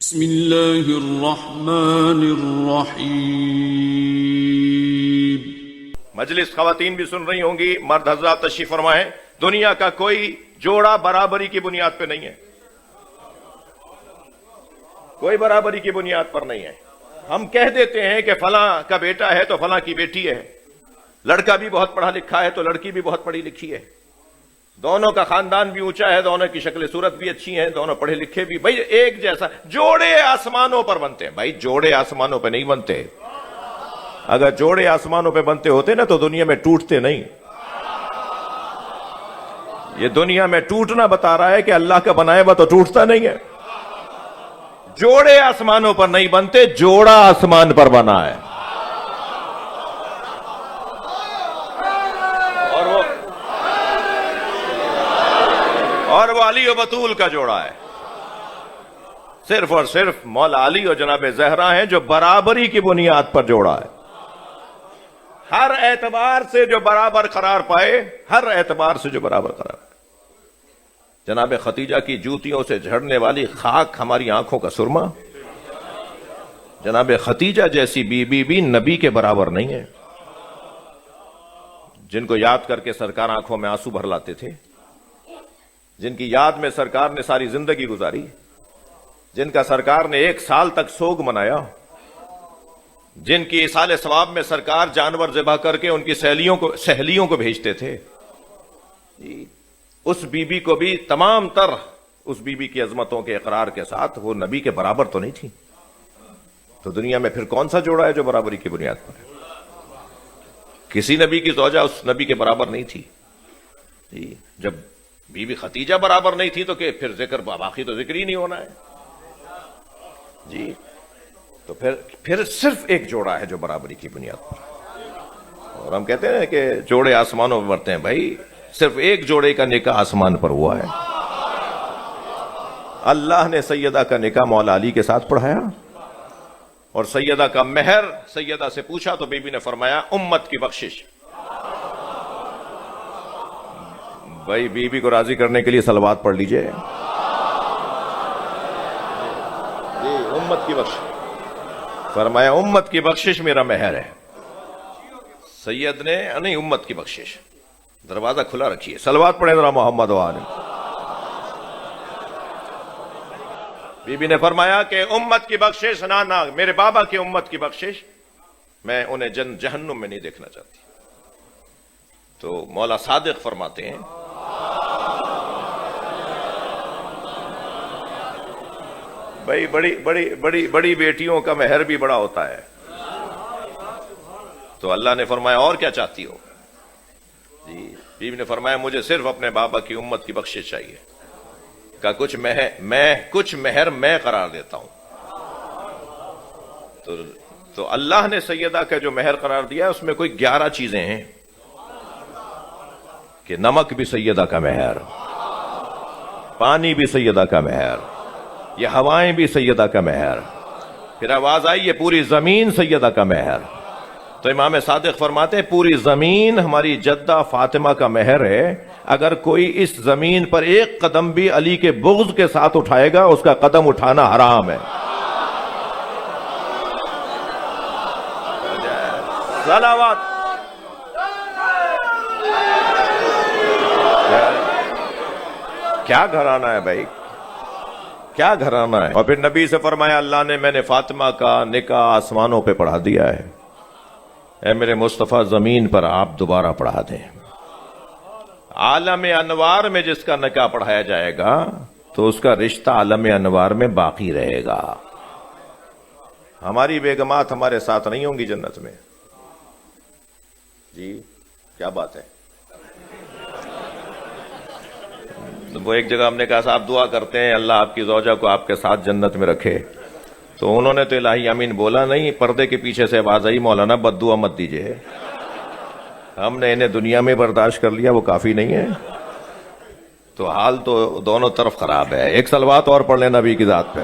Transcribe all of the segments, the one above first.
بسم اللہ الرحمن الرحیم۔ مجلس خواتین بھی سن رہی ہوں گی، مرد حضرات تشریف فرمائیں۔ دنیا کا کوئی جوڑا برابری کی بنیاد پہ نہیں ہے، کوئی برابری کی بنیاد پر نہیں ہے۔ ہم کہہ دیتے ہیں کہ فلاں کا بیٹا ہے تو فلاں کی بیٹی ہے، لڑکا بھی بہت پڑھا لکھا ہے تو لڑکی بھی بہت پڑھی لکھی ہے، دونوں کا خاندان بھی اونچا ہے، دونوں کی شکل صورت بھی اچھی ہیں، دونوں پڑھے لکھے بھی، بھائی ایک جیسا۔ جوڑے آسمانوں پر بنتے ہیں، بھائی جوڑے آسمانوں پہ نہیں بنتے۔ اگر جوڑے آسمانوں پہ بنتے ہوتے نا تو دنیا میں ٹوٹتے نہیں۔ یہ دنیا میں ٹوٹنا بتا رہا ہے کہ اللہ کا بنایا ہوا تو ٹوٹتا نہیں ہے۔ جوڑے آسمانوں پر نہیں بنتے، جوڑا آسمان پر بنا ہے۔ اور وہ علی و بطول کا جوڑا ہے، صرف اور صرف مولا علی اور جناب زہرا ہیں جو برابری کی بنیاد پر جوڑا ہے۔ ہر اعتبار سے جو برابر قرار پائے، ہر اعتبار سے جو برابر قرار پائے۔ جناب ختیجہ کی جوتیوں سے جھڑنے والی خاک ہماری آنکھوں کا سرما، جناب ختیجہ جیسی بی بی بھی نبی کے برابر نہیں ہے، جن کو یاد کر کے سرکار آنکھوں میں آنسو بھر لاتے تھے، جن کی یاد میں سرکار نے ساری زندگی گزاری، جن کا سرکار نے 1 سال تک سوگ منایا، جن کی ایصال ثواب میں سرکار جانور ذبح کر کے ان کی سہیلیوں کو بھیجتے تھے، اس بی بی کو بھی تمام تر اس بی بی کی عظمتوں کے اقرار کے ساتھ وہ نبی کے برابر تو نہیں تھی۔ تو دنیا میں پھر کون سا جوڑا ہے جو برابری کی بنیاد پر ہے؟ کسی نبی کی زوجہ اس نبی کے برابر نہیں تھی۔ جب بی بی ختیجہ برابر نہیں تھی تو کہ پھر ذکر باقی تو ذکر ہی نہیں ہونا ہے جی۔ تو پھر صرف ایک جوڑا ہے جو برابری کی بنیاد پر، اور ہم کہتے ہیں کہ جوڑے آسمانوں میں بنتے ہیں۔ بھائی صرف ایک جوڑے کا نکاح آسمان پر ہوا ہے۔ اللہ نے سیدہ کا نکاح مولا علی کے ساتھ پڑھایا، اور سیدہ کا مہر سیدہ سے پوچھا تو بی بی نے فرمایا امت کی بخشش۔ بھائی بی بی کو راضی کرنے کے لیے صلوات پڑھ لیجئے جی۔ امت کی بخشش فرمایا، امت کی بخشش میرا مہر ہے۔ سید نے نہیں، امت کی بخشش، دروازہ کھلا رکھیے، صلوات پڑھیں ذرا محمد و آل۔ بی بی نے فرمایا کہ امت کی بخشش نہ میرے بابا کی امت کی بخشش، میں انہیں جہنم میں نہیں دیکھنا چاہتی۔ تو مولا صادق فرماتے ہیں بھائی بڑی بیٹیوں کا مہر بھی بڑا ہوتا ہے۔ تو اللہ نے فرمایا اور کیا چاہتی ہو جی؟ بیوی نے فرمایا مجھے صرف اپنے بابا کی امت کی بخشش چاہیے، کہ کچھ مہر میں قرار دیتا ہوں۔ تو اللہ نے سیدہ کا جو مہر قرار دیا ہے اس میں کوئی 11 چیزیں ہیں، کہ نمک بھی سیدہ کا مہر، پانی بھی سیدہ کا مہر، یہ ہوائیں بھی سیدہ کا مہر، پھر آواز آئی یہ پوری زمین سیدہ کا مہر۔ تو امام صادق فرماتے ہیں پوری زمین ہماری جدہ فاطمہ کا مہر ہے، اگر کوئی اس زمین پر ایک قدم بھی علی کے بغض کے ساتھ اٹھائے گا اس کا قدم اٹھانا حرام ہے۔ صلوات۔ کیا گھرانہ ہے بھائی، کیا گھرانہ ہے۔ اور پھر نبی سے فرمایا اللہ نے میں نے فاطمہ کا نکاح آسمانوں پہ پڑھا دیا ہے، اے میرے مصطفیٰ زمین پر آپ دوبارہ پڑھا دیں۔ عالم انوار میں جس کا نکاح پڑھایا جائے گا تو اس کا رشتہ عالم انوار میں باقی رہے گا۔ ہماری بیگمات ہمارے ساتھ نہیں ہوں گی جنت میں جی، کیا بات ہے۔ وہ ایک جگہ ہم نے کہا صاحب دعا کرتے ہیں اللہ آپ کی زوجہ کو آپ کے ساتھ جنت میں رکھے، تو انہوں نے تو الہی آمین بولا نہیں، پردے کے پیچھے سے آواز آئی مولانا بد دعا مت دیجئے۔ ہم نے انہیں دنیا میں برداشت کر لیا، وہ کافی نہیں ہے۔ تو حال تو دونوں طرف خراب ہے۔ ایک صلوات اور پڑھ لینا نبی کی ذات پہ۔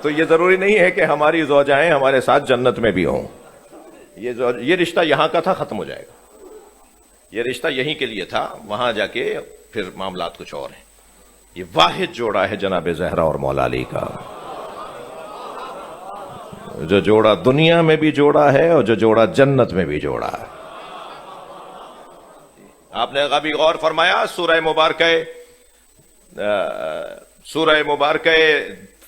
تو یہ ضروری نہیں ہے کہ ہماری زوجائیں ہمارے ساتھ جنت میں بھی ہوں۔ یہ رشتہ یہاں کا تھا، ختم ہو جائے گا۔ یہ رشتہ یہیں کے لیے تھا، وہاں جا کے پھر معاملات کچھ اور ہیں۔ یہ واحد جوڑا ہے جناب زہرا اور مولا علی کا، جو جوڑا دنیا میں بھی جوڑا ہے اور جو جوڑا جنت میں بھی جوڑا ہے۔ آپ نے کبھی غور فرمایا سورہ مبارکہ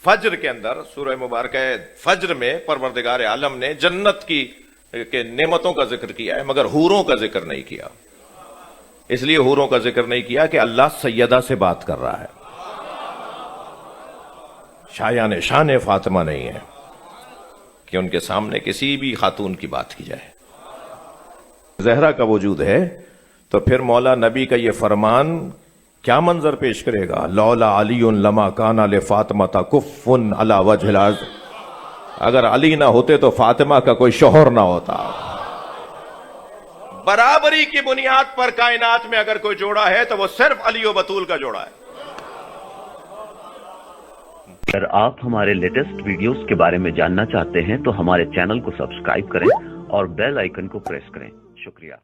فجر کے اندر، سورہ مبارکہ فجر میں پروردگار عالم نے جنت کے نعمتوں کا ذکر کیا ہے، مگر حوروں کا ذکر نہیں کیا۔ اس لیے حوروں کا ذکر نہیں کیا کہ اللہ سیدہ سے بات کر رہا ہے، شایان شان فاطمہ نہیں ہے کہ ان کے سامنے کسی بھی خاتون کی بات کی جائے۔ زہرا کا وجود ہے تو پھر مولا نبی کا یہ فرمان کیا منظر پیش کرے گا؟ لولا علی لما کان لفاطمہ کف علی وجہ الارض، اگر علی نہ ہوتے تو فاطمہ کا کوئی شوہر نہ ہوتا۔ برابری کی بنیاد پر کائنات میں اگر کوئی جوڑا ہے تو وہ صرف علی و بطول کا جوڑا ہے۔ اگر آپ ہمارے لیٹسٹ ویڈیوز کے بارے میں جاننا چاہتے ہیں تو ہمارے چینل کو سبسکرائب کریں اور بیل آئیکن کو پریس کریں۔ شکریہ۔